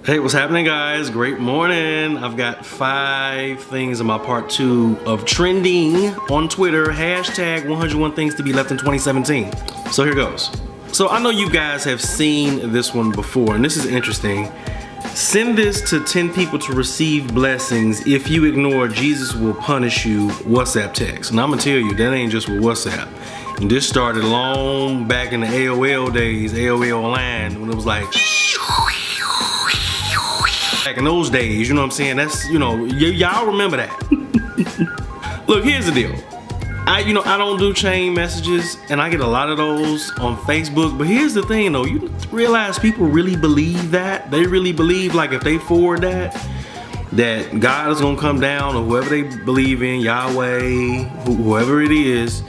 Hey, what's happening, guys? Great morning. I've got 5 things in my part 2 of trending on Twitter. Hashtag 101 things to be left in 2017. So here goes. So I know you guys have seen this one before, and this is interesting. Send this to 10 people to receive blessings. If you ignore, Jesus will punish you. WhatsApp text. And I'm gonna tell you, that ain't just with WhatsApp. And this started long back in the AOL days, AOL line, when it was like, back in those days, you know what I'm saying? That's, y'all remember that. Look, here's the deal. I don't do chain messages, and I get a lot of those on Facebook, but here's the thing though, you realize people really believe that? They really believe, like, if they forward that God is gonna come down, or whoever they believe in, Yahweh, whoever it is,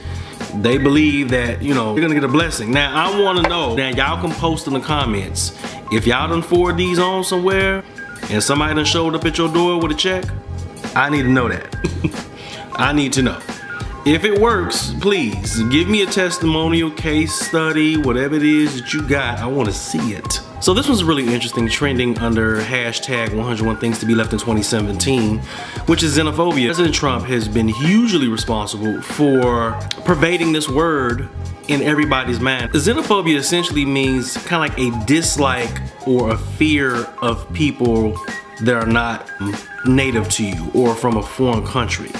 they believe that, you're gonna get a blessing. Now, I wanna know, now y'all can post in the comments, if y'all done forward these on somewhere, and somebody done showed up at your door with a check, I need to know that. I need to know. If it works, please give me a testimonial, case study, whatever it is that you got. I want to see it. So this one's really interesting, trending under hashtag 101 things to be left in 2017, which is xenophobia. President Trump has been hugely responsible for pervading this word in everybody's mind. Xenophobia essentially means kind of like a dislike or a fear of people that are not native to you or from a foreign country.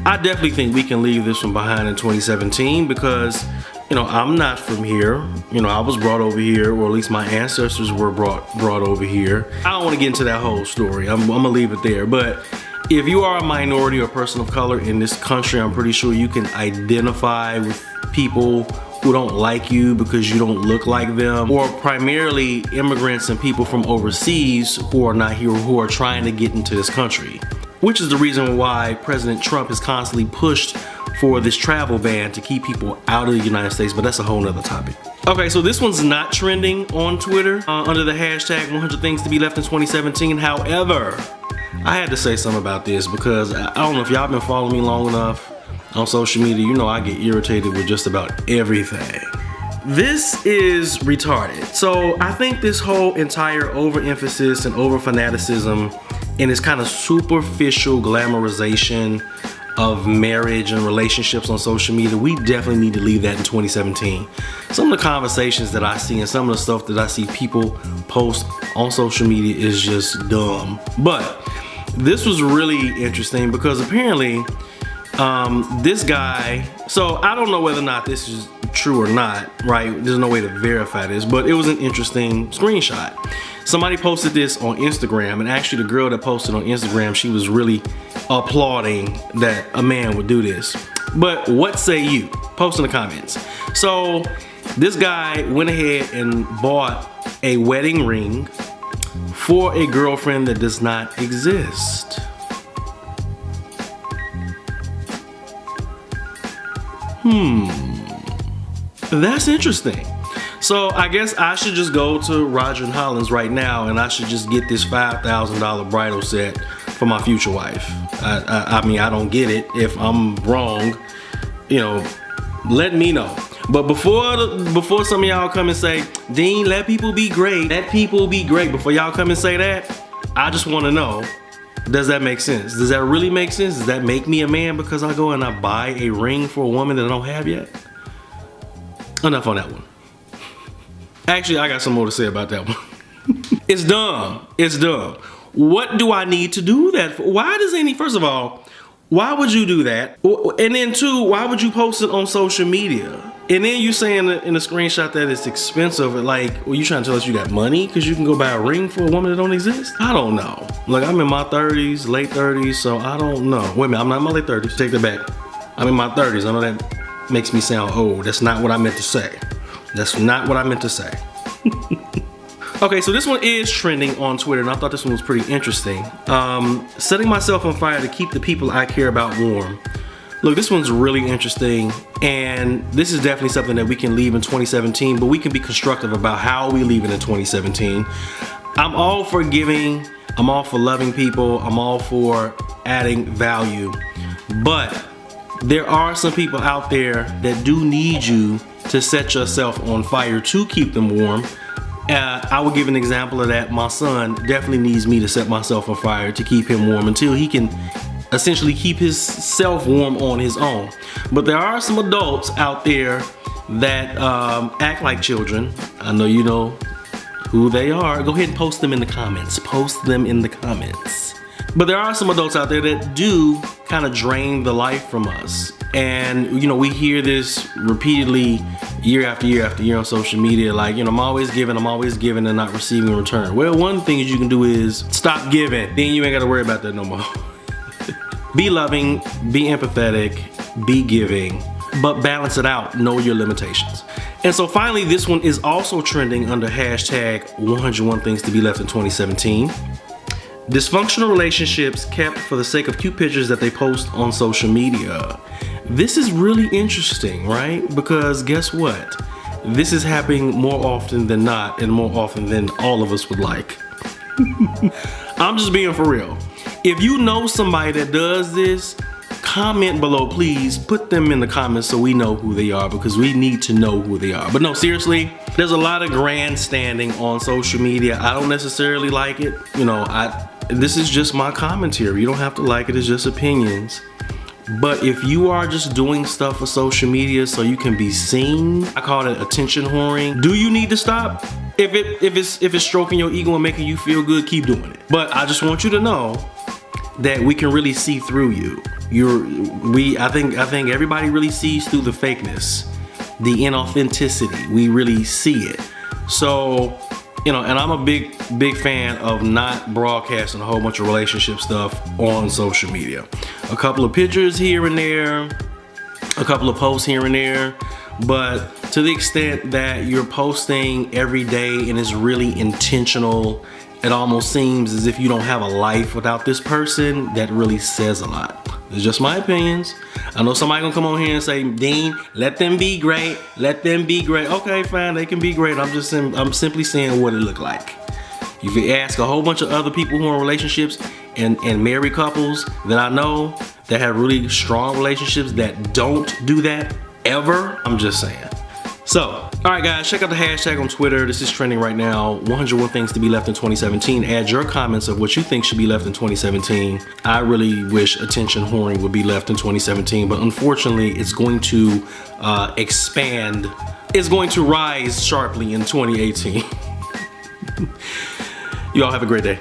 I definitely think we can leave this one behind in 2017 because, I'm not from here. I was brought over here, or at least my ancestors were brought over here. I don't want to get into that whole story. I'm gonna leave it there. But if you are a minority or person of color in this country, I'm pretty sure you can identify with people who don't like you because you don't look like them, or primarily immigrants and people from overseas who are not here, who are trying to get into this country. Which is the reason why President Trump has constantly pushed for this travel ban to keep people out of the United States, but that's a whole nother topic. Okay, so this one's not trending on Twitter under the hashtag 100 things to be left in 2017. However, I had to say something about this because I don't know if y'all been following me long enough on social media. I get irritated with just about everything. This is retarded. So I think this whole entire overemphasis and over fanaticism and this kind of superficial glamorization of marriage and relationships on social media, we definitely need to leave that in 2017. Some of the conversations that I see and some of the stuff that I see people post on social media is just dumb. But this was really interesting because apparently this guy, so I don't know whether or not this is true or not, right? There's no way to verify this, but it was an interesting screenshot. Somebody posted this on Instagram, and actually the girl that posted on Instagram, she was really applauding that a man would do this. But what say you? Post in the comments. So this guy went ahead and bought a wedding ring for a girlfriend that does not exist. That's interesting. So I guess I should just go to Roger and Hollins right now and I should just get this $5,000 bridal set for my future wife. I mean, I don't get it. If I'm wrong, let me know. But before some of y'all come and say, Dean, let people be great. Let people be great. Before y'all come and say that, I just want to know, does that make sense? Does that really make sense? Does that make me a man because I go and I buy a ring for a woman that I don't have yet? Enough on that one. Actually, I got some more to say about that one. It's dumb. It's dumb. What do I need to do that for? First of all, why would you do that? And then 2, why would you post it on social media? And then you saying in the screenshot that it's expensive. Like, you trying to tell us you got money because you can go buy a ring for a woman that don't exist? I don't know. Look, I'm in my 30s, late 30s, so I don't know. Wait a minute, I'm not in my late 30s. Take that back. I'm in my 30s. I know that makes me sound old. That's not what I meant to say. That's not what I meant to say. Okay, so this one is trending on Twitter, and I thought this one was pretty interesting. Setting myself on fire to keep the people I care about warm. Look, this one's really interesting, and this is definitely something that we can leave in 2017, but we can be constructive about how we leave it in 2017. I'm all for giving, I'm all for loving people, I'm all for adding value, but there are some people out there that do need you to set yourself on fire to keep them warm. I would give an example of that. My son definitely needs me to set myself on fire to keep him warm until he can essentially keep himself warm on his own. But there are some adults out there that act like children. I know you know who they are. Go ahead and post them in the comments. Post them in the comments. But there are some adults out there that do kind of drain the life from us. And, you know, we hear this repeatedly year after year after year on social media. Like, you know, I'm always giving and not receiving in return. Well, one thing you can do is stop giving. Then you ain't got to worry about that no more. Be loving, be empathetic, be giving, but balance it out. Know your limitations. And so finally, this one is also trending under hashtag 101 things to be left in 2017. Dysfunctional relationships kept for the sake of cute pictures that they post on social media. This is really interesting, right? Because guess what? This is happening more often than not, and more often than all of us would like. I'm just being for real. If you know somebody that does this, comment below, please. Put them in the comments so we know who they are, because we need to know who they are. But no, seriously, there's a lot of grandstanding on social media. I don't necessarily like it. You know, this is just my commentary. You don't have to like it, it's just opinions. But if you are just doing stuff for social media so you can be seen, I call it attention whoring. Do you need to stop? If it's stroking your ego and making you feel good, keep doing it. But I just want you to know that we can really see through you. I think everybody really sees through the fakeness, the inauthenticity. We really see it. So, you know, and I'm a big fan of not broadcasting a whole bunch of relationship stuff on social media. A couple of pictures here and there, a couple of posts here and there, but to the extent that you're posting every day and it's really intentional, it almost seems as if you don't have a life without this person. That really says a lot. It's just my opinions. I know somebody gonna come on here and say, Dean, let them be great. Let them be great. Okay, fine, they can be great. I'm simply saying what it look like. If you ask a whole bunch of other people who are in relationships and married couples that I know that have really strong relationships that don't do that ever, I'm just saying. So, alright guys, check out the hashtag on Twitter. This is trending right now. 101 things to be left in 2017. Add your comments of what you think should be left in 2017. I really wish attention whoring would be left in 2017, but unfortunately it's going to expand. It's going to rise sharply in 2018. You all have a great day.